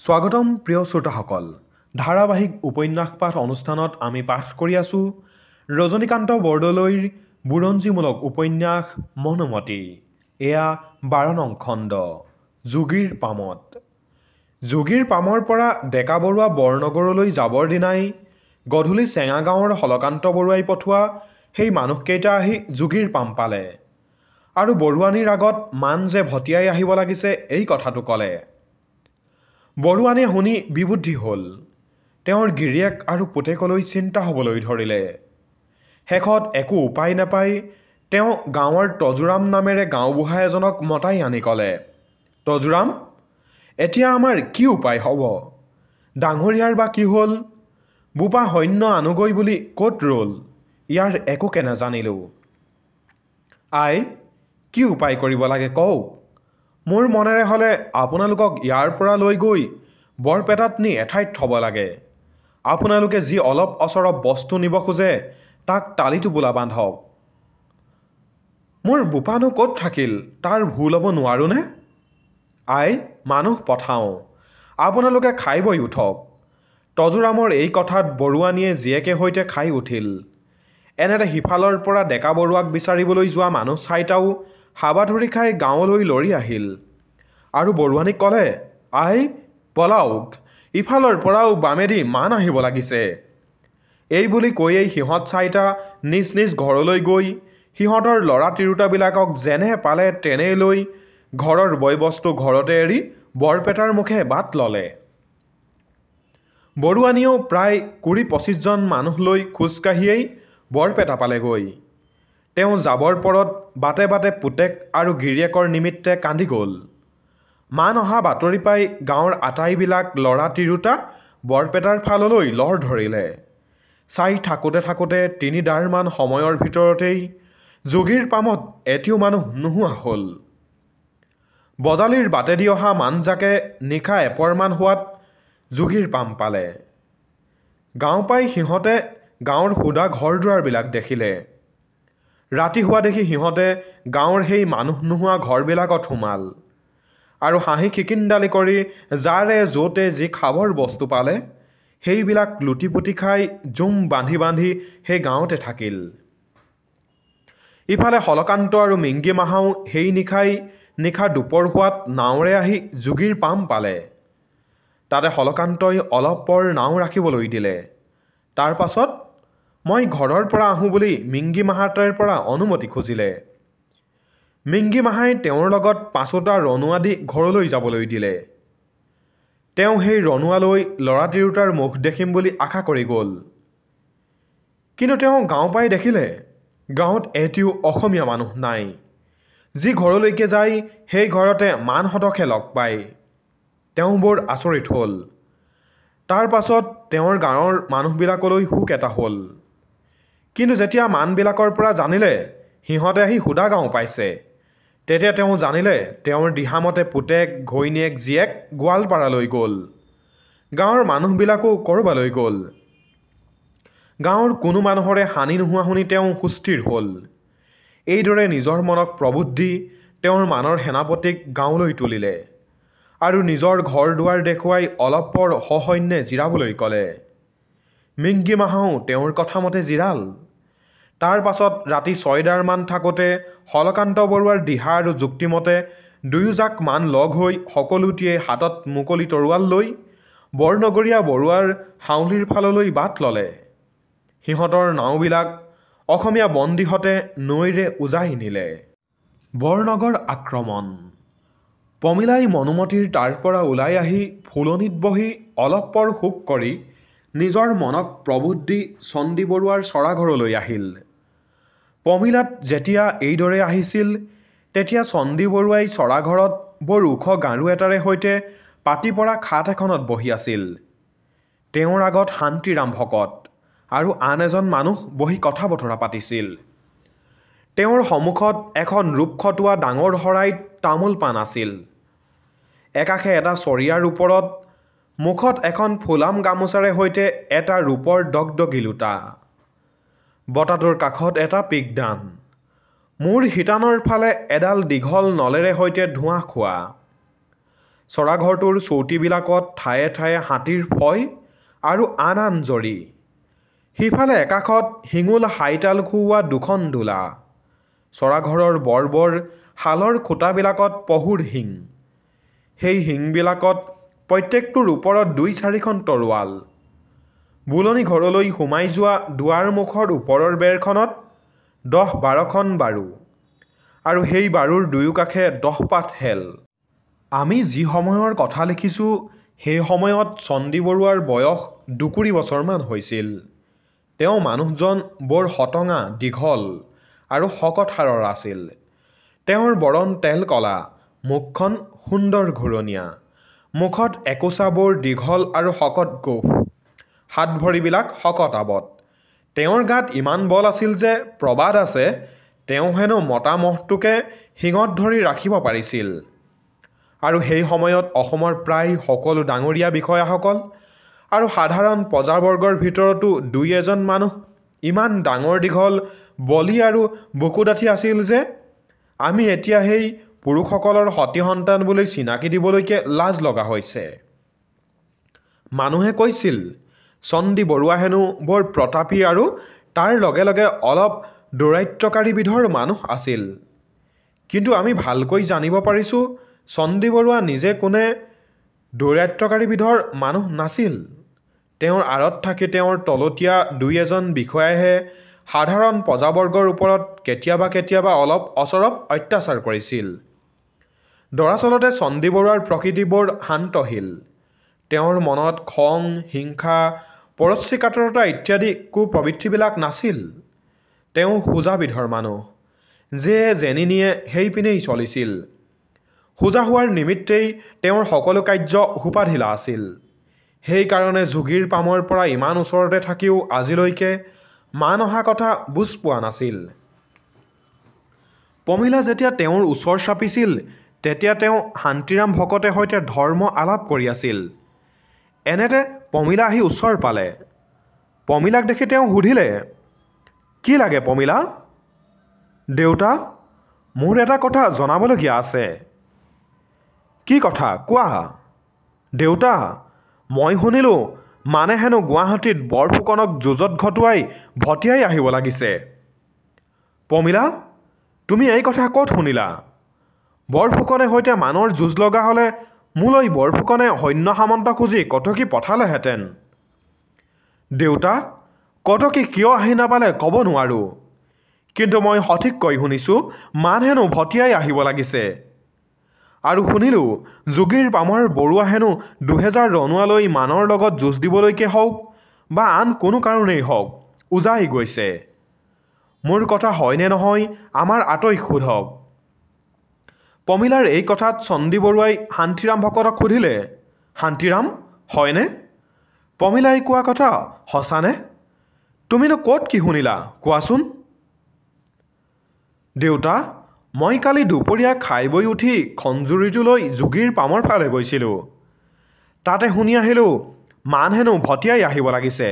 স্বাগতম প্ৰিয় শ্ৰোতাসকল ধাৰাবাহিক উপন্যাস পাঠ অনুষ্ঠানত আমি পাঠ কৰি আছো ৰজনীকান্ত বৰদলৈৰ বুৰঞ্জীমূলক উপন্যাস মনোমতী এয়া 12 নং খণ্ড যোগীৰ পামত যোগীৰ পামৰ পৰা ডেকা বৰুৱা বৰনগৰলৈ যাবৰ দিনাই গধূলি চেঙা গাঁৱৰ হলকান্ত বৰুৱাই পঠোৱা সেই মানুহকেইটা আহি যোগীৰ পাম পালে আৰু বৰুৱানীৰ আগত মান যে ভটিয়াই আহিব লাগিছে এই কথাটো ক'লে বৰুৱানীয়ে শুনি বিবুদ্ধি হ'ল তেওঁৰ গিৰিয়েক আৰু পুতেকলৈ চিন্তা হ'বলৈ ধৰিলে শেষত একো উপায় নাপাই তেওঁ গাঁৱৰ তজুৰাম নামেৰে গাঁওবুঢ়া এজনক মতাই আনি ক'লে তজুৰাম এতিয়া আমাৰ কি উপায় হ'ব ডাঙৰীয়াৰ বা কি হ'ল বোপা সৈন্য আনুগৈ বুলি ক'ত ৰ'ল ইয়াৰ একোকে নাজানিলোঁ আই কি উপায় কৰিব লাগে কওক মোৰ মনেৰে হ'লে আপোনালোকক ইয়াৰ পৰা লৈ গৈ বৰপেটাত নি এঠাইত থ'ব লাগে আপোনালোকে যি অলপ অচৰপ বস্তু নিব খোজে তাক টালি টোপোলা বান্ধক মোৰ বোপানো ক'ত থাকিল তাৰ ভুল হ'ব নোৱাৰোঁনে আই মানুহ পঠাওঁ আপোনালোকে খাই বৈ উঠক তজুৰামৰ এই কথাত বৰুৱানীয়ে জীয়েকে সৈতে খাই উঠিল এনেতে সিফালৰ পৰা ডেকা বৰুৱাক বিচাৰিবলৈ যোৱা মানুহ চাৰিটাও হাবাথুৰি খাই গাঁৱলৈ লৰি আহিল আৰু বৰুৱানীক ক'লে আই পলাওক ইফালৰ পৰাও বামেদি মান আহিব লাগিছে এই বুলি কৈয়েই সিহঁত চাৰিটা নিজ নিজ ঘৰলৈ গৈ সিহঁতৰ ল'ৰা তিৰোতাবিলাকক যেনে পালে তেনেই লৈ ঘৰৰ বয়বস্তু ঘৰতে এৰি বৰপেটাৰ মুখে বাট ল'লে বৰুৱানীয়েও প্ৰায় 20-25 জন মানুহ লৈ খোজকাঢ়িয়েই বৰপেটা পালেগৈ তেওঁ যাবৰ পৰত বাটে বাটে পুতেক আৰু গিৰিয়েকৰ নিমিত্তে কান্দি গ'ল মান অহা বাতৰি পাই গাঁৱৰ আটাইবিলাক ল'ৰা তিৰোতা বৰপেটাৰ ফাললৈ লৰ ধৰিলে চাই থাকোঁতে থাকোঁতে 3 ডাৰমান সময়ৰ ভিতৰতেই যোগীৰ পামত এটিও মানুহ নোহোৱা হ'ল বজালিৰ বাটেদি অহা মানজাকে নিশা এপৰমান হোৱাত যোগীৰ পাম পালে গাঁও পাই সিহঁতে গাঁৱৰ সুদা ঘৰ দুৱাৰবিলাক দেখিলে ৰাতি হোৱা দেখি সিহঁতে গাঁৱৰ সেই মানুহ নোহোৱা ঘৰবিলাকত সোমাল আৰু হাঁহি খিকিন্দালি কৰি যাৰে য'তে যি খাবৰ বস্তু পালে সেইবিলাক লুটি পুটি খাই জুম বান্ধি বান্ধি সেই গাঁৱতে থাকিল ইফালে হলকান্ত আৰু মিংগি মাহাও সেই নিশা দুপৰ হোৱাত নাৱেৰে আহি যোগীৰ পাম পালে তাতে হলকান্তই অলপ পৰ নাও ৰাখিবলৈ দিলে তাৰ পাছত মই ঘৰৰ পৰা আহোঁ বুলি মিংগি মাহাতৰ পৰা অনুমতি খুজিলে মিংগি মাহাই তেওঁৰ লগত 5টা ৰণুৱা দি ঘৰলৈ যাবলৈ দিলে তেওঁ সেই ৰণুৱালৈ ল'ৰা তিৰোতাৰ মুখ দেখিম বুলি আশা কৰি গ'ল কিন্তু তেওঁ গাঁও পাই দেখিলে গাঁৱত এটিও অসমীয়া মানুহ নাই যি ঘৰলৈকে যায় সেই ঘৰতে মানহঁতকহে লগ পায় তেওঁ বৰ আচৰিত হ'ল তাৰ পাছত তেওঁৰ গাঁৱৰ মানুহবিলাকলৈ হুক এটা হ'ল কিন্তু যেতিয়া মানবিলাকৰ পৰা জানিলে সিহঁতে আহি সুদা গাঁও পাইছে তেতিয়া তেওঁ জানিলে তেওঁৰ দিহামতে পুতেক ঘৈণীয়েক জীয়েক গোৱালপাৰালৈ গ'ল গাঁৱৰ মানুহবিলাকো ক'ৰবালৈ গ'ল গাঁৱৰ কোনো মানুহৰে হানি নোহোৱা শুনি তেওঁ সুস্থিৰ হ'ল এইদৰে নিজৰ মনক প্ৰবুদ্ধি তেওঁৰ মানৰ সেনাপতিক গাঁৱলৈ তুলিলে আৰু নিজৰ ঘৰ দুৱাৰ দেখুৱাই অলপ পৰ সসৈন্যে জিৰাবলৈ ক'লে মিংগি মাহাও তেওঁৰ কথামতে জিৰাল তাৰ পাছত ৰাতি 6 ডাৰমান থাকোঁতে হলকান্ত বৰুৱাৰ দিহা আৰু যুক্তিমতে দুয়োজাক মান লগ হৈ সকলোটিয়ে হাতত মুকলি তৰোৱাল লৈ বৰনগৰীয়া বৰুৱাৰ হাউলিৰ ফাললৈ বাট ল'লে সিহঁতৰ নাওবিলাক অসমীয়া বন্দীহঁতে নৈৰে উজাই নিলে বৰনগৰ আক্ৰমণ পমিলাই মনোমতীৰ তাৰ পৰা ওলাই আহি ফুলনিত বহি অলপ পৰ শোক কৰি নিজৰ মনক প্ৰবুদ্ধি চণ্ডী বৰুৱাৰ চৰাঘৰলৈ আহিল পমিলাত যেতিয়া এইদৰে আহিছিল তেতিয়া চণ্ডী বৰুৱাই চৰাঘৰত বৰ ওখ গাৰু এটাৰে সৈতে পাতি পৰা খাট এখনত বহি আছিল তেওঁৰ আগত শান্তিৰাম ভকত আৰু আন এজন মানুহ বহি কথা বতৰা পাতিছিল তেওঁৰ সন্মুখত এখন ৰূপ খটোৱা ডাঙৰ শৰাইত তামোল পাণ আছিল একাষে এটা চৰিয়াৰ ওপৰত মুখত এখন ফুলাম গামোচাৰে সৈতে এটা ৰূপৰ দগদগী লোটা বটাটোৰ কাষত এটা পিকদান মূৰ শিতানৰ ফালে এডাল দীঘল নলেৰে সৈতে ধোঁৱা খোৱা চৰাঘৰটোৰ চৌতিবিলাকত ঠায়ে ঠায়ে হাতীৰ ফয় আৰু আন আন জৰি। সিফালে একাষত শিঙুল হাইতাল খুওৱা দুখন দোলা। চৰাঘৰৰ বৰ বৰ শালৰ খুঁটাবিলাকত পহুৰ শিং। সেই শিংবিলাকত প্ৰত্যেকটোৰ ওপৰত ২-৪খন তৰোৱাল। বুলনি ঘৰলৈ সোমাই যোৱা দুৱাৰমুখৰ ওপৰৰ বেৰখনত ১০-১২খন বাৰু, আৰু সেই বাৰুৰ দুয়োকাষে ১০ পাত হেল। আমি যি সময়ৰ কথা লিখিছোঁ সেই সময়ত চণ্ডী বৰুৱাৰ বয়স ২-২ বছৰমান হৈছিল। তেওঁ মানুহজন বৰ হটঙা, দীঘল আৰু শকত হাড়ৰ আছিল। তেওঁৰ বৰণ তেল কলা, মুখখন সুন্দৰ ঘূৰণীয়া। মুখত একোচা বৰ দীঘল আৰু শকত গোফ, হাত ভৰিবিলাক শকত আবত। তেওঁৰ গাত ইমান বল আছিল যে প্ৰবাদ আছে তেওঁ হেনো মতা মহটোকে শিঙত ধৰি ৰাখিব পাৰিছিল। আৰু সেই সময়ত অসমৰ প্ৰায় সকলো ডাঙৰীয়া বিষয়াসকল আৰু সাধাৰণ প্ৰজাবৰ্গৰ ভিতৰতো ২-এজন মানুহ ইমান ডাঙৰ দীঘল, বলী আৰু বুকুদাঠি আছিল যে আমি এতিয়া সেই পুৰুষসকলৰ সতি সন্তান বুলি চিনাকি দিবলৈকে লাজ লগা হৈছে। মানুহে কৈছিল চণ্ডী বৰুৱা হেনো বৰ প্ৰতাপী আৰু তাৰ লগে লগে অলপ দৌৰাত্ম্যকাৰী বিধৰ মানুহ আছিল। কিন্তু আমি ভালকৈ জানিব পাৰিছোঁ চণ্ডী বৰুৱা নিজে কোনে দৌৰাত্ম্যকাৰী বিধৰ মানুহ নাছিল। তেওঁৰ আঁৰত থাকি তেওঁৰ তলতীয়া ২-এজন বিষয়াইহে সাধাৰণ প্ৰজাবৰ্গৰ ওপৰত কেতিয়াবা কেতিয়াবা অলপ অচৰপ অত্যাচাৰ কৰিছিল। দৰাচলতে চণ্ডী বৰুৱাৰ প্ৰকৃতি বৰ শান্তশীল। তেওঁৰ মনত খং, হিংসা, পৰশ্ৰীকাতৰতা ইত্যাদি কুপ্ৰবৃত্তিবিলাক নাছিল। তেওঁ সোজা বিধৰ মানুহ, যে যেনি নিয়ে সেইপিনেই চলিছিল। সোজা হোৱাৰ নিমিত্তেই তেওঁৰ সকলো কাৰ্য সোপাঢিলা আছিল। সেইকাৰণে যোগীৰ পামৰ পৰা ইমান ওচৰতে থাকিও আজিলৈকে মান অহা কথা বুজ পোৱা নাছিল। পমিলা যেতিয়া তেওঁৰ ওচৰ চাপিছিল তেতিয়া তেওঁ শান্তিৰাম ভকতে সৈতে ধৰ্ম আলাপ কৰি আছিল। এনেতে পমিলা আহি ওচৰ পালে। পমিলাক দেখি তেওঁ সুধিলে, "কি লাগে পমিলা?" "দেউতা, মোৰ এটা কথা জনাবলগীয়া আছে।" "কি কথা কোৱা?" "দেউতা, মই শুনিলোঁ মানে হেনো গুৱাহাটীত বৰফুকনক যুঁজত ঘটোৱাই ভটিয়াই আহিব লাগিছে।" "পমিলা, তুমি এই কথা ক'ত শুনিলা? বৰফুকনে সৈতে মানুহৰ যুঁজ লগা হ'লে মোলৈ বৰফুকনে সৈন্য সামন্ত খুজি কটকী পঠালেহেঁতেন।" "দেউতা, কটকী কিয় আহি নাপালে ক'ব নোৱাৰোঁ, কিন্তু মই সঠিককৈ শুনিছোঁ মান হেনো ভটিয়াই আহিব লাগিছে। আৰু শুনিলোঁ যোগীৰ পামৰ বৰুৱা হেনো ২০০০ ৰণুৱালৈ মানৰ লগত যুঁজ দিবলৈকে হওক বা আন কোনো কাৰণেই হওক উজাই গৈছে। মোৰ কথা হয়নে নহয় আমাৰ আতৈক সোধক।" পমিলাৰ এই কথাত চণ্ডী বৰুৱাই শান্তিৰাম ভকতক সুধিলে, "শান্তিৰাম, হয়নে? পমিলাই কোৱা কথা সঁচানে? তুমিনো ক'ত কি শুনিলা কোৱাচোন?" "দেউতা, মই কালি দুপৰীয়া খাই বৈ উঠি খঞ্জুৰিটোলৈ যোগীৰ পামৰ ফালে গৈছিলোঁ। তাতে শুনি আহিলোঁ মান হেনো ভটিয়াই আহিব লাগিছে।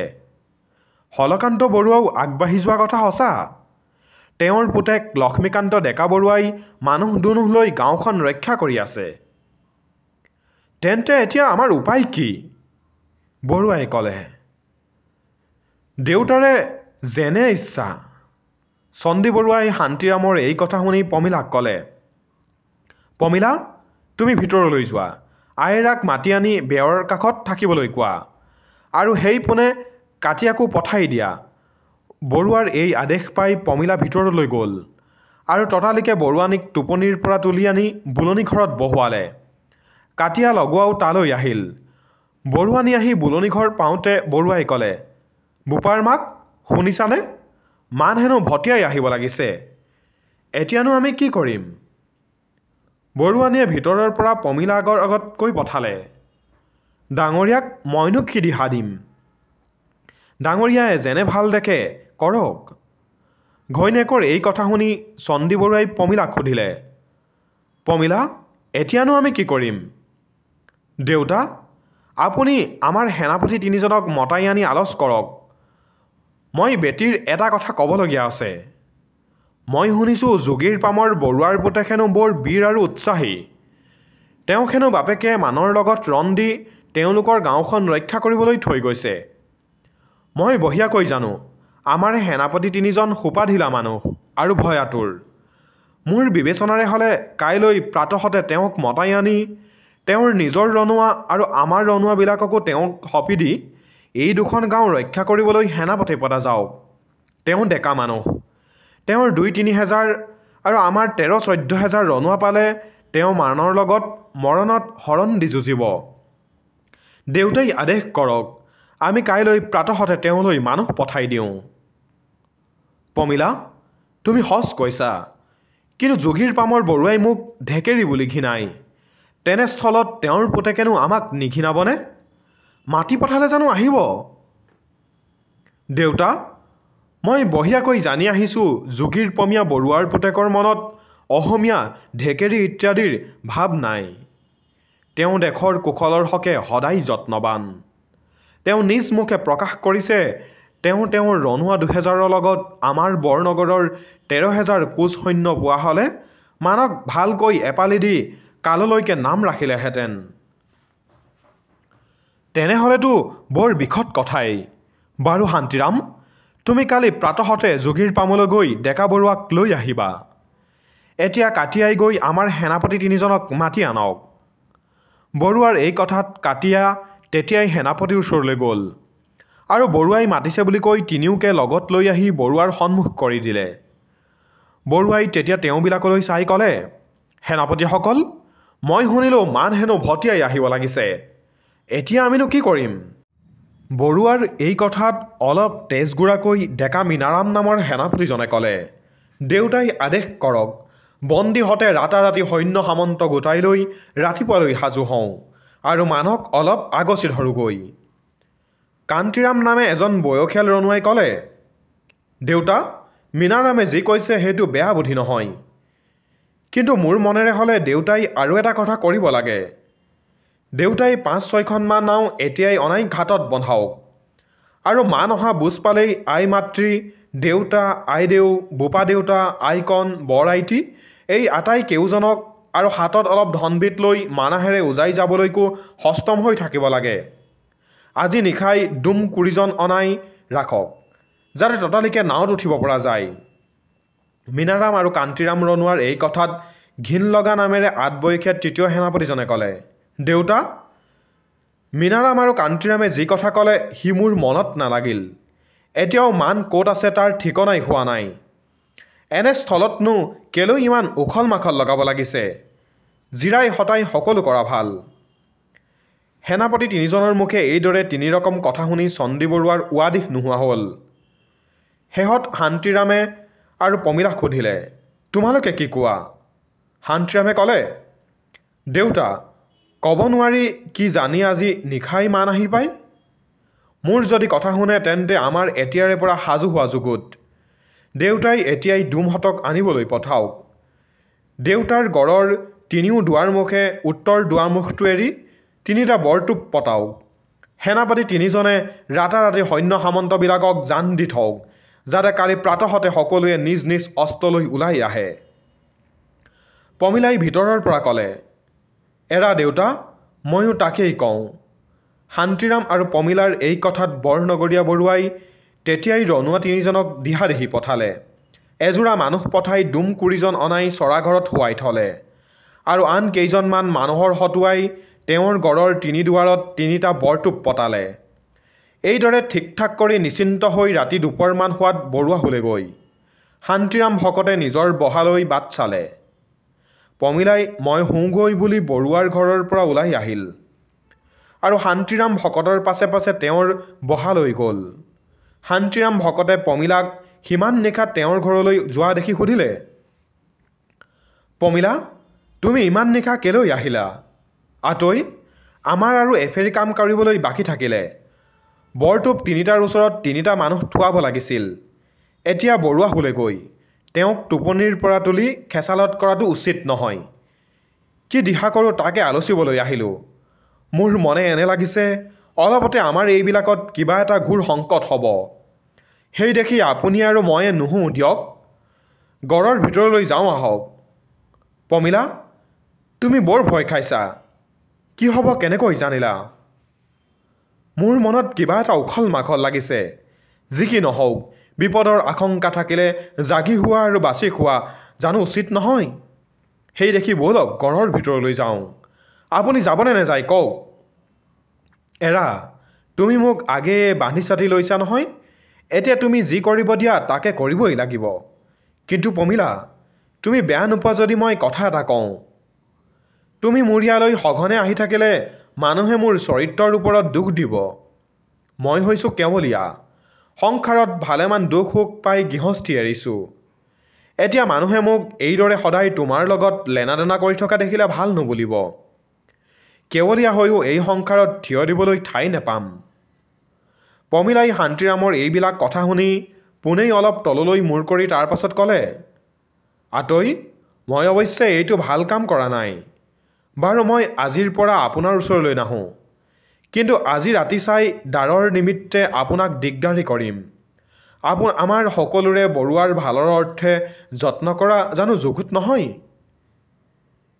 হলকান্ত বৰুৱাও আগবাঢ়ি যোৱা কথা সঁচা। তেওঁৰ পুতেক লক্ষ্মীকান্ত ডেকা বৰুৱাই মানুহ দুনুহ লৈ গাঁওখন ৰক্ষা কৰি আছে। তেন্তে এতিয়া আমাৰ উপায় কি?" বৰুৱাই ক'লে। "দেউতাৰে যেনে ইচ্ছা।" চণ্ডী বৰুৱাই শান্তিৰামৰ এই কথা শুনি পমিলাক ক'লে, "পমিলা, তুমি ভিতৰলৈ যোৱা। আইৰাক মাতি আনি বেৰৰ কাষত থাকিবলৈ কোৱা আৰু সেই পোনে কাটিয়াকো পঠাই দিয়া।" বৰুৱাৰ এই আদেশ পাই পমিলা ভিতৰলৈ গ'ল আৰু ততালিকে বৰুৱানীক টোপনিৰ পৰা তুলি আনি বুলনি ঘৰত বহুৱালে। কাটিয়া লগোৱাও তালৈ আহিল। বৰুৱানী আহি বুলনি ঘৰ পাওঁতে বৰুৱাই ক'লে, "বোপাৰ মাক, শুনিছানে? মান হেনো ভটিয়াই আহিব লাগিছে। এতিয়ানো আমি কি কৰিম?" বৰুৱানীয়ে ভিতৰৰ পৰা পমিলাৰ আগত কৈ পঠালে, "ডাঙৰীয়াক মইনো কি দিহা দিম? ডাঙৰীয়াই যেনে ভাল দেখে কৰক।" ঘৈণীয়েকৰ এই কথা শুনি চণ্ডী বৰুৱাই পমিলাক সুধিলে, "পমিলা, এতিয়ানো আমি কি কৰিম?" "দেউতা, আপুনি আমাৰ সেনাপতি ৩জনক মতাই আনি আলোচ কৰক। মই বেটীৰ এটা কথা ক'বলগীয়া আছে। মই শুনিছোঁ যোগীৰ পামৰ বৰুৱাৰ পুতেক হেনো বৰ বীৰ আৰু উৎসাহী। তেওঁক হেনো বাপেকে মানৰ লগত ৰণ দি তেওঁলোকৰ গাঁওখন ৰক্ষা কৰিবলৈ থৈ গৈছে। মই বঢ়িয়াকৈ জানো আমাৰে সেনাপতি 3জন সোপাঢিলা মানুহ আৰু ভয়াতুৰ। মোৰ বিবেচনাৰে হ'লে কাইলৈ প্ৰাতঃতে তেওঁক মতাই আনি তেওঁৰ নিজৰ ৰনোৱা আৰু আমাৰ ৰনোৱাবিলাককো তেওঁক সঁপি দি এই দুখন গাঁও ৰক্ষা কৰিবলৈ সেনাপতি পতা যাওক। তেওঁ ডেকা মানুহ, তেওঁৰ 2-3 হেজাৰ আৰু আমাৰ 13-14 হেজাৰ ৰনোৱা পালে তেওঁ মানৰ লগত মৰণত হৰণ দি যুঁজিব। দেউতাই আদেশ কৰক, আমি কাইলৈ প্ৰাতঃতে তেওঁলৈ মানুহ পঠাই দিওঁ। পমিলা, তুমি সঁচ কৈছা, কিন্তু যোগীৰ পামৰ বৰুৱাই মোক ঢেকেৰী বুলি ঘিনাই। তেনেস্থলত তেওঁৰ পুতেকেনো আমাক নিঘিনাবনে? মাতি পঠালে জানো আহিব? দেউতা, মই বঢ়িয়াকৈ জানি আহিছোঁ যোগীৰ পমীয়া বৰুৱাৰ পুতেকৰ মনত অসমীয়া ঢেকেৰী ইত্যাদিৰ ভাৱ নাই। তেওঁ দেশৰ কুশলৰ হকে সদায় যত্নৱান। তেওঁ নিজ মুখে প্ৰকাশ কৰিছে তেওঁৰ ৰনোৱা 2000ৰ লগত আমাৰ বৰনগৰৰ 13,000 কোচ সৈন্য পোৱা হ'লে মানক ভালকৈ এপালি দি কাললৈকে নাম ৰাখিলেহেঁতেন। তেনেহ'লেতো বৰ বিখত কথাই। বাৰু শান্তিৰাম, তুমি কালি প্ৰাতঃতে যোগীৰ পামলৈ গৈ ডেকা বৰুৱাক লৈ আহিবা। এতিয়া কাটিয়াই গৈ আমাৰ সেনাপতি 3জনক মাতি আনক। বৰুৱাৰ এই কথাত কাটিয়া তেতিয়াই সেনাপতিৰ ওচৰলৈ গ'ল আৰু বৰুৱাই মাতিছে বুলি কৈ তিনিওকে লগত লৈ আহি বৰুৱাৰ সন্মুখ কৰি দিলে। বৰুৱাই তেতিয়া তেওঁবিলাকলৈ চাই ক'লে, সেনাপতিসকল, মই শুনিলোঁ মান হেনো ভটিয়াই আহিব লাগিছে। এতিয়া আমিনো কি কৰিম? বৰুৱাৰ এই কথাত অলপ তেজগুৰাকৈ ডেকা মীনাৰাম নামৰ সেনাপতিজনে ক'লে, দেউতাই আদেশ কৰক, বন্দীহঁতে ৰাতাৰাতি সৈন্য সামন্ত গোটাই লৈ ৰাতিপুৱালৈ সাজু হওঁ আৰু মানক অলপ আগচি ধৰোগৈ। কান্তিৰাম নামে এজন বয়সীয়াল ৰনোৱাই ক'লে, দেউতা, মীনাৰামে যি কৈছে সেইটো বেয়া বুদ্ধি নহয়, কিন্তু মোৰ মনেৰে হ'লে দেউতাই আৰু এটা কথা কৰিব লাগে। দেউতাই 5-6খনমান নাও এতিয়াই অনাই ঘাটত বন্ধাওক আৰু মান অহা বুজ পালেই আই মাতৃ, দেউতা, আইদেউ, বোপা দেউতা, আইকণ, বৰ আইতি এই আটাই কেউজনক আৰু হাতত অলপ ধনবিত লৈ মানাহেৰে উজাই যাবলৈকো সষ্টম হৈ থাকিব লাগে। আজি নিশাই ডুম কুৰিজন অনাই ৰাখক, যাতে ততালিকে নাৱত উঠিব পৰা যায়। মীনাৰাম আৰু কান্তিৰাম ৰনোৱাৰ এই কথাত ঘিন লগা নামেৰে আদবয়সীয়া 3য় সেনাপতিজনে ক'লে, দেউতা, মীনাৰাম আৰু কান্তিৰামে যি কথা ক'লে সি মোৰ মনত নালাগিল। এতিয়াও মান ক'ত আছে তাৰ ঠিকনাই হোৱা নাই। এনে স্থলতনো কেলৈ ইমান উখল মাখল লগাব লাগিছে? জিৰাই হতাই সকলো কৰা ভাল। সেনাপতি 3জনৰ মুখে এইদৰে 3 ৰকম কথা শুনি চণ্ডী বৰুৱাৰ উৱাদিশ নোহোৱা হ'ল। শেহত শান্তিৰামে আৰু পমিলাক সুধিলে, তোমালোকে কি কোৱা? শান্তিৰামে ক'লে, দেউতা, ক'ব নোৱাৰি কি জানি আজি নিশাই মান আহি পায়। মোৰ যদি কথা শুনে তেন্তে আমাৰ এতিয়াৰে পৰা সাজু হোৱা যুগুত। দেউতাই এতিয়াই ডুমহঁতক আনিবলৈ পঠাওক। দেউতাৰ গড়ৰ 3 দুৱাৰমুখে উত্তৰ দুৱাৰমুখটো এৰি 3টা বৰটোপ পতাওক। সেনাপতি 3জনে ৰাতাৰাতি সৈন্য সামন্তবিলাকক জান দি থওক, যাতে কালি প্ৰাতঃতে সকলোৱে নিজ নিজ অস্ত্ৰলৈ ওলাই আহে। পমিলাই ভিতৰৰ পৰা ক'লে, এৰা দেউতা, ময়ো তাকেই কওঁ। শান্তিৰাম আৰু পমিলাৰ এই কথাত বৰনগৰীয়া বৰুৱাই তেতিয়াই ৰনোৱা 3জনক দিহাদিহি পঠালে। এযোৰা মানুহ পঠাই ডুম কুৰিজন অনাই চৰাঘৰত শুৱাই থলে আৰু আন কেইজনমান মানুহৰ হতুৱাই তেওঁৰ গড়ৰ 3 দুৱাৰত 3টা বৰটোপ পতালে। এইদৰে ঠিক ঠাক কৰি নিশ্চিন্ত হৈ ৰাতি দুপৰমান হোৱাত বৰুৱা শুলেগৈ। শান্তিৰাম ভকতে নিজৰ বহালৈ বাট চালে। পমিলাই মই শুওঁগৈ বুলি বৰুৱাৰ ঘৰৰ পৰা ওলাই আহিল আৰু শান্তিৰাম ভকতৰ পাছে পাছে তেওঁৰ বহালৈ গ'ল। শান্তিৰাম ভকতে পমিলাক সিমান নিশা তেওঁৰ ঘৰলৈ যোৱা দেখি সুধিলে, পমিলা, তুমি ইমান নিশা কেলৈ আহিলা? আতৈ, আমাৰ আৰু এফেৰি কাম কৰিবলৈ বাকী থাকিলে। বৰটোপ 3টাৰ ওচৰত 3টা মানুহ থোৱাব লাগিছিল। এতিয়া বৰুৱা শুলেগৈ। তেওঁক টোপনিৰ পৰা তুলি খেচালত কৰাটো উচিত নহয়। কি দিহা কৰোঁ তাকে আলোচিবলৈ আহিলোঁ। মোৰ মনে এনে লাগিছে অলপতে আমাৰ এইবিলাকত কিবা এটা ঘোৰ সংকট হ'ব। সেই দেখি আপুনি আৰু ময়ে নুশুওঁ দিয়ক। গড়ৰ ভিতৰলৈ যাওঁ আহক। পমিলা, তুমি বৰ ভয় খাইছা। কি হ'ব কেনেকৈ জানিলা? মোৰ মনত কিবা এটা উখল মাখল লাগিছে। যি কি নহওক, বিপদৰ আশংকা থাকিলে জাগি হোৱা আৰু বাচি খোৱা জানো উচিত নহয়? সেই দেখি ব'লক ঘৰৰ ভিতৰলৈ যাওঁ। আপুনি যাবনে নাযায় কওক? এৰা, তুমি মোক আগে বান্ধি চাটি লৈছা নহয়। এতিয়া তুমি যি কৰিব দিয়া তাকে কৰিবই লাগিব। কিন্তু পমিলা, তুমি বেয়া নোপোৱা যদি মই কথা এটা কওঁ। তুমি মোৰ ইয়ালৈ সঘনে আহি থাকিলে মানুহে মোৰ চৰিত্ৰৰ ওপৰত দুখ দিব। মই হৈছোঁ কেৱলীয়া। সংসাৰত ভালেমান দুখ সুখ পাই গৃহস্থী এৰিছোঁ। এতিয়া মানুহে মোক এইদৰে সদায় তোমাৰ লগত লেনাদেনা কৰি থকা দেখিলে ভাল নুবুলিব। কেৱলীয়া হৈও এই সংসাৰত থিয় দিবলৈ ঠাই নেপাম। পমিলাই শান্তিৰামৰ এইবিলাক কথা শুনি পোনেই অলপ তললৈ মূৰ কৰি তাৰ পাছত ক'লে, আতৈ, মই অৱশ্যে এইটো ভাল কাম কৰা নাই। বাৰু মই আজিৰ পৰা আপোনাৰ ওচৰলৈ নাহোঁ। কিন্তু আজি ৰাতি চাই দ্বাৰৰ নিমিত্তে আপোনাক দিগদাৰি কৰিম। আমাৰ সকলোৰে বৰুৱাৰ ভালৰ অৰ্থে যত্ন কৰা জানো যুগুত নহয়?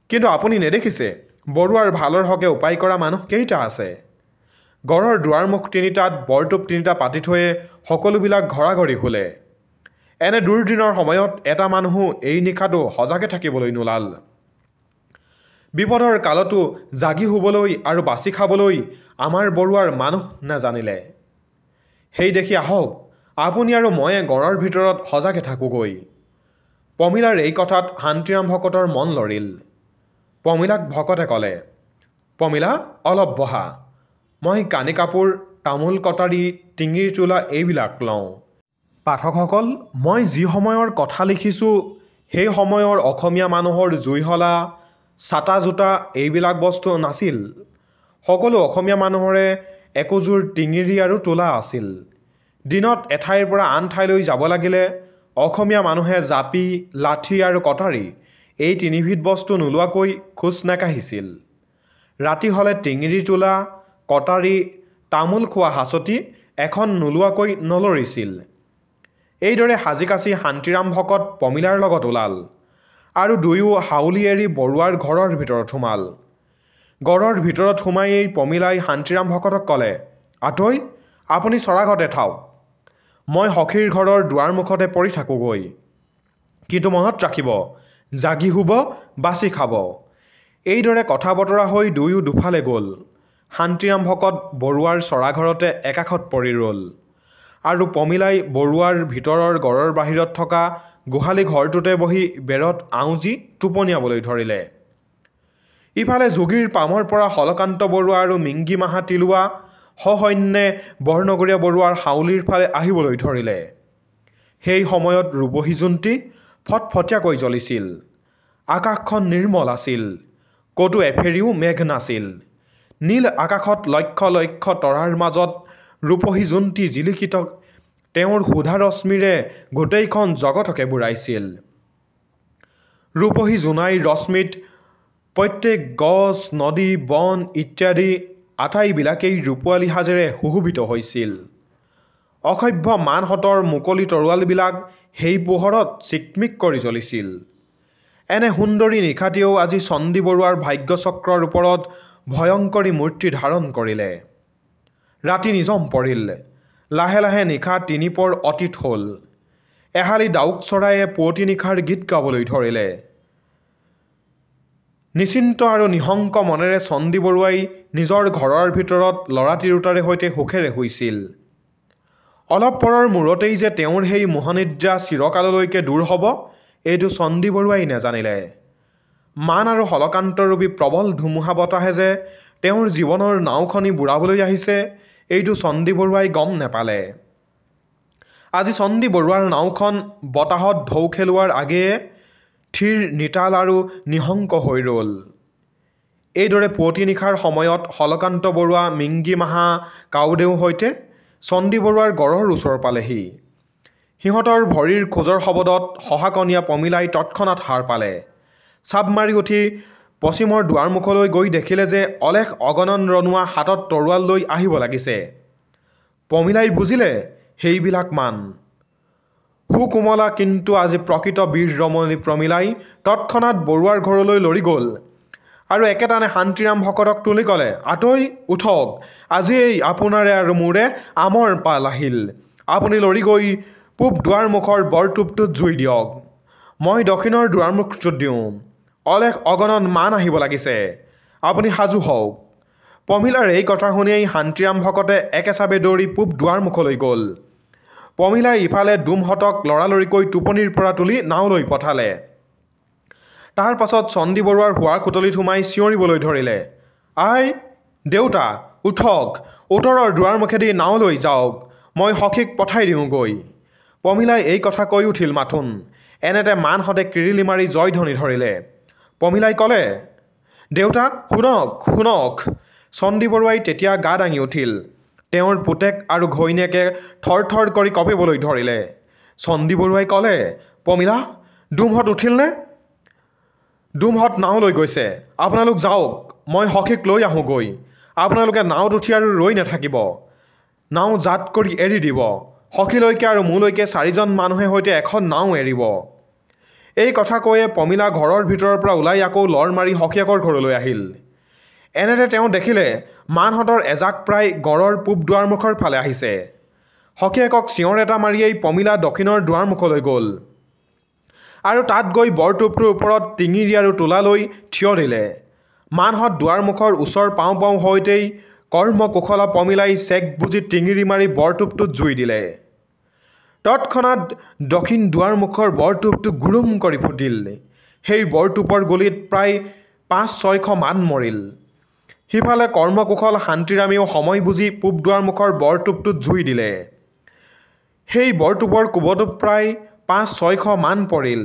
কিন্তু আপুনি নেদেখিছে বৰুৱাৰ ভালৰ হকে উপায় কৰা মানুহ কেইটা আছে? ঘৰৰ দুৱাৰমুখ তিনিটাত বৰটোপ তিনিটা পাতি থৈয়ে সকলোবিলাক ঘৰাঘৰি শুলে। এনে দুৰ্দিনৰ সময়ত এটা মানুহো এই নিশাটো সজাগে থাকিবলৈ নোলাল। বিপদৰ কালতো জাগি শুবলৈ আৰু বাচি খাবলৈ আমাৰ বৰুৱাৰ মানুহ নাজানিলে। সেই দেখি আহক আপুনি আৰু ময়ে গড়ৰ ভিতৰত সজাগে থাকোঁগৈ। পমিলাৰ এই কথাত শান্তিৰাম ভকতৰ মন লৰিল। পমিলাক ভকতে ক'লে, পমিলা, অলপ বহা। মই কানি কাপোৰ, তামোল কটাৰী, টিঙিৰ তোলা এইবিলাক লওঁ। পাঠকসকল, মই যি সময়ৰ কথা লিখিছোঁ সেই সময়ৰ অসমীয়া মানুহৰ জুইশলা, ছাটা জোতা এইবিলাক বস্তু নাছিল। সকলো অসমীয়া মানুহৰে একোযোৰ টিঙিৰি আৰু তোলা আছিল। দিনত এঠাইৰ পৰা আন ঠাইলৈ যাব লাগিলে অসমীয়া মানুহে জাপি, লাঠি আৰু কটাৰী এই তিনিবিধ বস্তু নোলোৱাকৈ খোজ নাকাঢ়িছিল। ৰাতি হ'লে টিঙিৰি তোলা, কটাৰী, তামোল খোৱা হাঁচতি এখন নোলোৱাকৈ নলৰিছিল। এইদৰে সাজি কাচি শান্তিৰাম ভকত পমিলাৰ লগত ওলাল আৰু দুয়ো হাউলি এৰি বৰুৱাৰ ঘৰৰ ভিতৰত সোমাল। ঘৰৰ ভিতৰত সোমায়েই পমিলাই শান্তিৰাম ভকতক ক'লে, আতৈ, আপুনি চৰাঘতে থাওক। মই সখীৰ ঘৰৰ দুৱাৰমুখতে পৰি থাকোঁগৈ। কিন্তু মনত ৰাখিব, জাগি শুব, বাচি খাব। এইদৰে কথা বতৰা হৈ দুয়ো দুফালে গ'ল। শান্তিৰাম ভকত বৰুৱাৰ চৰাঘৰতে একাষত পৰি ৰ'ল আৰু পমিলাই বৰুৱাৰ ভিতৰৰ গড়ৰ বাহিৰত থকা গোহালি ঘৰটোতে বহি বেৰত আউজি টোপনিয়াবলৈ ধৰিলে। ইফালে যোগীৰ পামৰ পৰা হলকান্ত বৰুৱা আৰু মিংগি মাহা তিলোৱা সসৈন্যে বৰনগৰীয়া বৰুৱাৰ হাউলিৰ ফালে আহিবলৈ ধৰিলে। সেই সময়ত ৰূপহী জোনটি ফটফটীয়াকৈ জ্বলিছিল। আকাশখন নিৰ্মল আছিল। ক'তো এফেৰিও মেঘ নাছিল। নীল আকাশত লক্ষ লক্ষ তৰাৰ মাজত ৰূপহী জোনটি জিলিকিত তেওঁৰ সুধা ৰশ্মিৰে গোটেইখন জগতকে বুৰাইছিল। ৰূপহী জোনাইৰ ৰশ্মিত প্ৰত্যেক গছ, নদী, বন ইত্যাদি আটাইবিলাকেই ৰূপোৱালী সাজেৰে সুশোভিত হৈছিল। অসভ্য মানহঁতৰ মুকলি তৰোৱালবিলাক সেই পোহৰত চিকমিক কৰি জ্বলিছিল। এনে সুন্দৰী নিশাটিয়েও আজি চণ্ডী বৰুৱাৰ ভাগ্যচক্ৰৰ ওপৰত ভয়ংকৰী মূৰ্তি ধাৰণ কৰিলে। ৰাতি নিজম পৰিল। লাহে লাহে নিশা তিনিপৰ অতীত হ'ল। এহালি ডাউক চৰায়ে পুৱতি নিশাৰ গীত গাবলৈ ধৰিলে। নিশ্চিন্ত আৰু নিশংক মনেৰে চণ্ডী বৰুৱাই নিজৰ ঘৰৰ ভিতৰত ল'ৰা তিৰোতাৰে সৈতে সুখেৰে শুইছিল। অলপ পৰৰ মূৰতেই যে তেওঁৰ সেই মোহনিদ্ৰা চিৰকাললৈকে দূৰ হ'ব, এইটো চণ্ডী বৰুৱাই নেজানিলে। মান আৰু হলকান্তৰূপী প্ৰবল ধুমুহা বতাহে যে তেওঁৰ জীৱনৰ নাওখনি বুৰাবলৈ আহিছে, এইটো চণ্ডী বৰুৱাই গম নেপালে। আজি চণ্ডী বৰুৱাৰ নাওখন বতাহত ঢৌ খেলোৱাৰ আগেয়ে থিৰ, নিতাল আৰু নিশংক হৈ ৰ'ল। এইদৰে পুৱতি নিশাৰ সময়ত হলকান্ত বৰুৱা, মিংগি মাহা কাউদেউ সৈতে চণ্ডী বৰুৱাৰ গড়ৰ ওচৰ পালেহি। সিহঁতৰ ভৰিৰ খোজৰ শব্দত শহাকণীয়া পমিলাই তৎক্ষণাত সাৰ পালে। চাপ মাৰি উঠি পশ্চিমৰ দুৱাৰমুখলৈ গৈ দেখিলে যে অলেখ অগণন ৰণুৱা হাতত তৰোৱাল লৈ আহিব লাগিছে। পমিলাই বুজিলে সেইবিলাক মান। সুকোমলা কিন্তু আজি প্ৰকৃত বীৰ ৰমণী প্ৰমিলাই তৎক্ষণাত বৰুৱাৰ ঘৰলৈ লৰি গ'ল আৰু একেটানে শান্তিৰাম ভকতক তুলি ক'লে, আতৈ উঠক, আজি এই আপোনাৰে আৰু মোৰে আমৰ পাল আহিল। আপুনি লৰি গৈ পূব দুৱাৰমুখৰ বৰটোপটোত জুই দিয়ক, মই দক্ষিণৰ দুৱাৰমুখটোত দিওঁ। অলেখ অগণন মান আহিব লাগিছে, আপুনি সাজু হওক। পমিলাৰ এই কথা শুনিয়েই শান্তিৰাম ভকতে একেচাবে দৌৰি পূব দুৱাৰমুখলৈ গ'ল। পমিলাই ইফালে ডুমহঁতক লৰালৰিকৈ টোপনিৰ পৰা তুলি নাওলৈ পঠালে। তাৰ পাছত চন্দী বৰুৱাৰ শোৱাৰ খুটলিত সোমাই চিঞৰিবলৈ ধৰিলে, আই দেউতা উঠক, উত্তৰৰ দুৱাৰমুখেদি নাওলৈ যাওক, মই সখীক পঠাই দিওঁগৈ। পমিলাই এই কথা কৈ উঠিল মাথোন, এনেতে মানহঁতে কিৰিলি মাৰি জয়ধ্বনি ধৰিলে। পমিলাই ক'লে, দেউতা শুনক শুনক। চন্দী বৰুৱাই তেতিয়া গা দাঙি উঠিল। তেওঁৰ পুতেক আৰু ঘৈণীয়েকে থৰ থৰ কৰি কঁপিবলৈ ধৰিলে। চন্দী বৰুৱাই ক'লে, পমিলা ডুমহঁত উঠিলনে? ডুমহঁত নাওলৈ গৈছে, আপোনালোক যাওক, মই সখীক লৈ আহোঁগৈ। আপোনালোকে নাওত উঠি আৰু ৰৈ নাথাকিব, নাও জাত কৰি এৰি দিব। সখীলৈকে আৰু মোলৈকে 4জন মানুহে সৈতে এখন নাও এৰিব। এই কথা কৈয়ে পমিলা ঘৰৰ ভিতৰৰ পৰা ওলাই আকৌ লৰ মাৰি সখীয়েকৰ ঘৰলৈ আহিল। এনেতে তেওঁ দেখিলে মানহঁতৰ এজাক প্ৰায় গড়ৰ পূব দুৱাৰমুখৰ ফালে আহিছে। সখীয়েকক চিঞৰ এটা মাৰিয়েই পমিলা দক্ষিণৰ দুৱাৰমুখলৈ গ'ল আৰু তাত গৈ বৰটোপটোৰ ওপৰত টিঙিৰি আৰু তোলা লৈ থিয় দিলে। মানহঁত দুৱাৰমুখৰ ওচৰ পাওঁ পাওঁ হওঁতেই কৰ্মকুশলা পমিলাই চেক বুজি টিঙিৰি মাৰি বৰটোপটোত জুই দিলে। তৎক্ষণাৎ দক্ষিণ দুৱাৰমুখৰ বৰটোপটো গুৰুম কৰি ফুটিল। সেই বৰটোপৰ গুলিত প্ৰায় 500-600 মান মৰিল। সিফালে কৰ্মকুশল শান্তিৰামেও সময় বুজি পূব দুৱাৰমুখৰ বৰটোপটোত জুই দিলে। সেই বৰটোপৰ কোবতো প্ৰায় 500-600 মান পৰিল।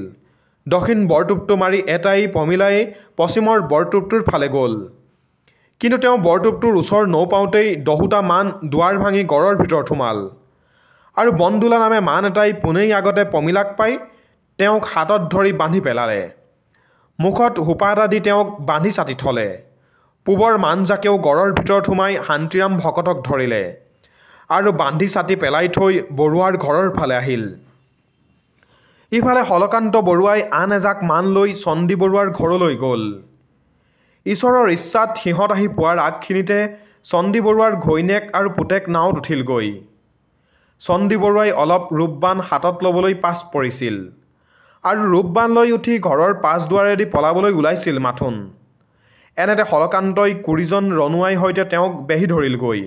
দক্ষিণ বৰটোপটো মাৰি এটাই পমিলাই পশ্চিমৰ বৰটোপটোৰ ফালে গ'ল। কিন্তু তেওঁ বৰটোপটোৰ ওচৰ নৌপাওঁতেই 10টা মান দুৱাৰ ভাঙি গড়ৰ ভিতৰত সোমাল আৰু বন্দোলা নামে মান এটাই পোনেই আগতে পমিলাক পাই তেওঁক হাতত ধৰি বান্ধি পেলালে। মুখত সোপা এটা দি তেওঁক বান্ধি চাটি থলে। পূবৰ মানজাকেও গড়ৰ ভিতৰত সোমাই শান্তিৰাম ভকতক ধৰিলে আৰু বান্ধি চাটি পেলাই থৈ বৰুৱাৰ ঘৰৰ ফালে আহিল। ইফালে হলকান্ত বৰুৱাই আন এজাক মান লৈ চন্দী বৰুৱাৰ ঘৰলৈ গ'ল। ঈশ্বৰৰ ইচ্ছাত সিহঁত আহি পোৱাৰ আগখিনিতে চন্দী বৰুৱাৰ ঘৈণীয়েক আৰু পুতেক নাওত উঠিলগৈ। চন্দী বৰুৱাই অলপ ৰূপবান হাতত ল'বলৈ পাছ পৰিছিল আৰু ৰূপবান লৈ উঠি ঘৰৰ পাছ দুৱাৰেদি পলাবলৈ ওলাইছিল মাথোন। এনেতে হলকান্তই কুৰিজন ৰণুৱাই সৈতে তেওঁক বেঢ়ি ধৰিলগৈ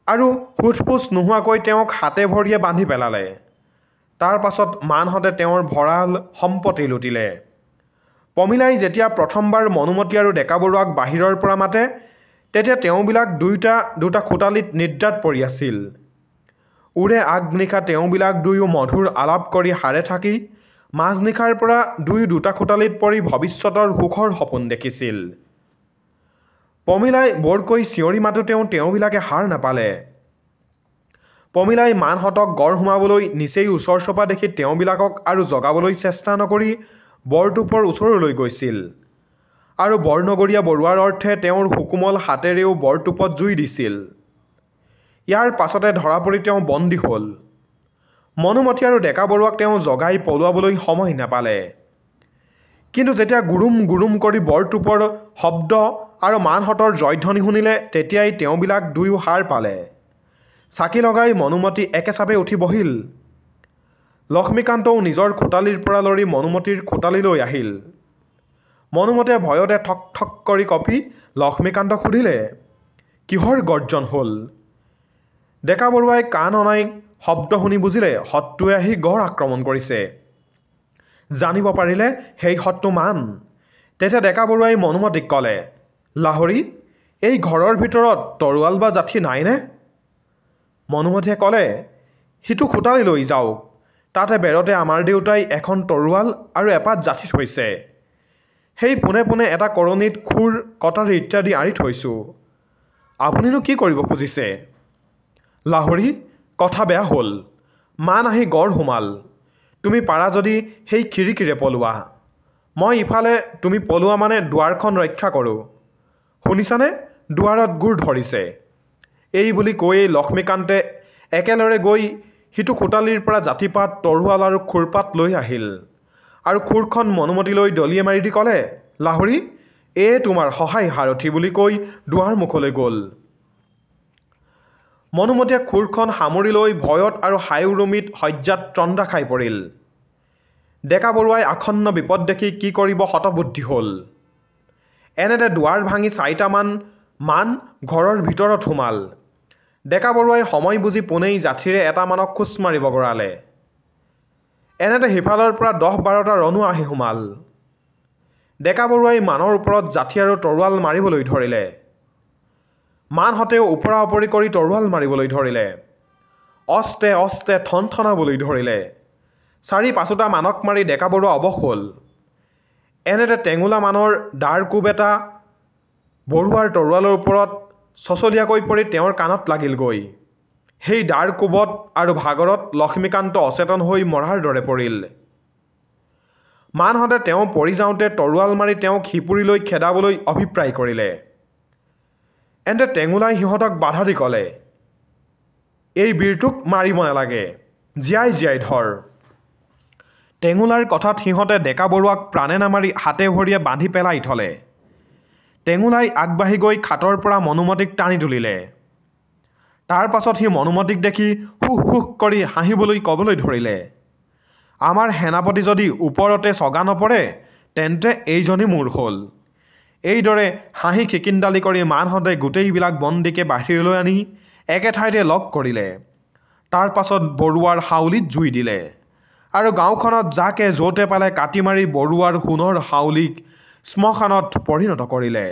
আৰু সোধপোছ নোহোৱাকৈ তেওঁক হাতে ভৰিয়ে বান্ধি পেলালে। তাৰ পাছত মানহঁতে তেওঁৰ ভঁৰাল সম্পত্তি লুটিলে। পমিলাই যেতিয়া প্ৰথমবাৰ মনুমতী আৰু ডেকা বৰুৱাক বাহিৰৰ পৰা মাতে, তেতিয়া তেওঁবিলাক দুটা খোটালিত নিদ্ৰাত পৰি আছিল। ওৰে আগনিশা তেওঁবিলাক দুয়ো মধুৰ আলাপ কৰি সাৰে থাকি মাজনিশাৰ পৰা দুটা খোটালিত পৰি ভৱিষ্যতৰ সুখৰ সপোন দেখিছিল। পমিলাই বৰকৈ চিঞৰি মাতোতেও তেওঁবিলাকে সাৰ নাপালে। পমিলাই মানহঁতক গড় সোমাবলৈ নিচেই ওচৰ চপা দেখি তেওঁবিলাকক আৰু জগাবলৈ চেষ্টা নকৰি বৰটোপৰ ওচৰলৈ গৈছিল আৰু বৰনগৰীয়া বৰুৱাৰ অৰ্থে তেওঁৰ সুকোমল হাতেৰেও বৰটোপত জুই দিছিল। ইয়াৰ পাছতে ধৰা পৰি তেওঁ বন্দী হ'ল। মনুমতী আৰু ডেকা বৰুৱাক তেওঁ জগাই পলুৱাবলৈ সময় নাপালে। কিন্তু যেতিয়া গুৰুম গুৰুম কৰি বৰটোপৰ শব্দ আৰু মানহঁতৰ জয়ধ্বনি শুনিলে, তেতিয়াই তেওঁবিলাক দুয়ো সাৰ পালে। চাকি লগাই মনুমতী একেচাপে উঠি বহিল। লক্ষ্মীকান্তও নিজৰ খোটালিৰ পৰা লৰি মনুমতীৰ খোটালিলৈ আহিল। মনুমতীয়ে ভয়তে ঠক ঠক কৰি কঁপি লক্ষ্মীকান্তক সুধিলে, কিহৰ গৰ্জন হ'ল? ডেকা বৰুৱাই কাণ অনাই শব্দ শুনি বুজিলে শত্ৰুৱে আহি গড় আক্ৰমণ কৰিছে। জানিব পাৰিলে সেই শত্ৰু মান। তেতিয়া ডেকা বৰুৱাই মনুমতীক ক'লে, লাহৰী, এই ঘৰৰ ভিতৰত তৰোৱাল বা জাঠি নাইনে? মনুমতীয়ে ক'লে, সিটো খোটালি লৈ যাওক, তাতে বেৰতে আমাৰ দেউতাই এখন তৰোৱাল আৰু এপাত জাঠি থৈছে। সেই পোনে পোনে এটা কৰণীত খুৰ কটাৰী ইত্যাদি আঁৰি থৈছোঁ। আপুনিনো কি কৰিব খুজিছে? লাহৰী, কথা বেয়া হ'ল, মান আহি গড় সোমাল। তুমি পাৰা যদি সেই খিৰিকীৰে পলোৱা। মই ইফালে তুমি পলোৱা মানে দুৱাৰখন ৰক্ষা কৰোঁ। শুনিছানে? দুৱাৰত গোৰ ধৰিছে। এই বুলি কৈয়েই লক্ষ্মীকান্তে একেলৰে গৈ সিটো খোটালিৰ পৰা জাতিপাত, তৰোৱাল আৰু খুৰপাত লৈ আহিল আৰু খুৰখন মনুমতীলৈ দলিয়ে মাৰি দি ক'লে, লাহৰী, তোমাৰ সহায় সাৰথি বুলি কৈ দুৱাৰ মুখলৈ গ'ল। মনোমতীয়ে খুৰখন সামৰি লৈ ভয়ত আৰু হাই-উৰুমিত শয্যাত তন্দ্ৰা খাই পৰিল। ডেকা বৰুৱাই আসন্ন বিপদ দেখি কি কৰিব হতবুদ্ধি হ'ল। এনেতে দুৱাৰ ভাঙি 4টামান মান ঘৰৰ ভিতৰত সোমাল। ডেকা বৰুৱাই সময় বুজি পোনেই জাঠিৰে এটামানক খোজ মাৰিব গৰালে। এনেতে সিফালৰ পৰা 10-12টা ৰণো আহি সোমাল। ডেকা বৰুৱাই মানৰ ওপৰত জাঠি আৰু তৰোৱাল মাৰিবলৈ ধৰিলে। মানহঁতেও ওপৰা ওপৰি কৰি তৰোৱাল মাৰিবলৈ ধৰিলে। অস্তে অস্তে ঠনঠনাবলৈ ধৰিলে। 4-5টা মানক মাৰি ডেকা বৰুৱা অৱশ হ'ল। এনেতে টেঙুলা মানৰ দাৰ কোব এটা বৰুৱাৰ তৰোৱালৰ ওপৰত চচলীয়াকৈ পৰি তেওঁৰ কাণত লাগিলগৈ। সেই দাৰ কোবত আৰু ভাগৰত লক্ষ্মীকান্ত অচেতন হৈ মৰাৰ দৰে পৰিল। মানহঁতে তেওঁ পৰি যাওঁতে তৰোৱাল মাৰি তেওঁক সিপুৰি লৈ খেদাবলৈ অভিপ্ৰায় কৰিলে। এন্তে টেঙুলাই সিহঁতক বাধা দি ক'লে, এই বীৰটোক মাৰিব নালাগে, জীয়াই জীয়াই ধৰ। টেঙুলাৰ কথাত সিহঁতে ডেকা বৰুৱাক প্ৰাণে নামাৰি হাতে ভৰিয়ে বান্ধি পেলাই থলে। টেঙুলাই আগবাঢ়ি গৈ খাটৰ পৰা মনোমতীক টানি তুলিলে। তাৰ পাছত সি মনোমতীক দেখি হুহ হুহ কৰি হাঁহিবলৈ ক'বলৈ ধৰিলে, আমাৰ সেনাপতি যদি ওপৰতে চগা নপৰে তেন্তে এইজনী মোৰ হ'ল। এইদৰে হাঁহি খিকিন্দালি কৰি মানহঁতে গোটেইবিলাক বন্দীকে বাহিৰলৈ আনি একে ঠাইতে লগ কৰিলে। তাৰ পাছত বৰুৱাৰ হাউলিত জুই দিলে আৰু গাঁওখনত যাকে য'তে পালে কাটি মাৰি বৰুৱাৰ সোণৰ হাউলিক শ্মশানত পৰিণত কৰিলে।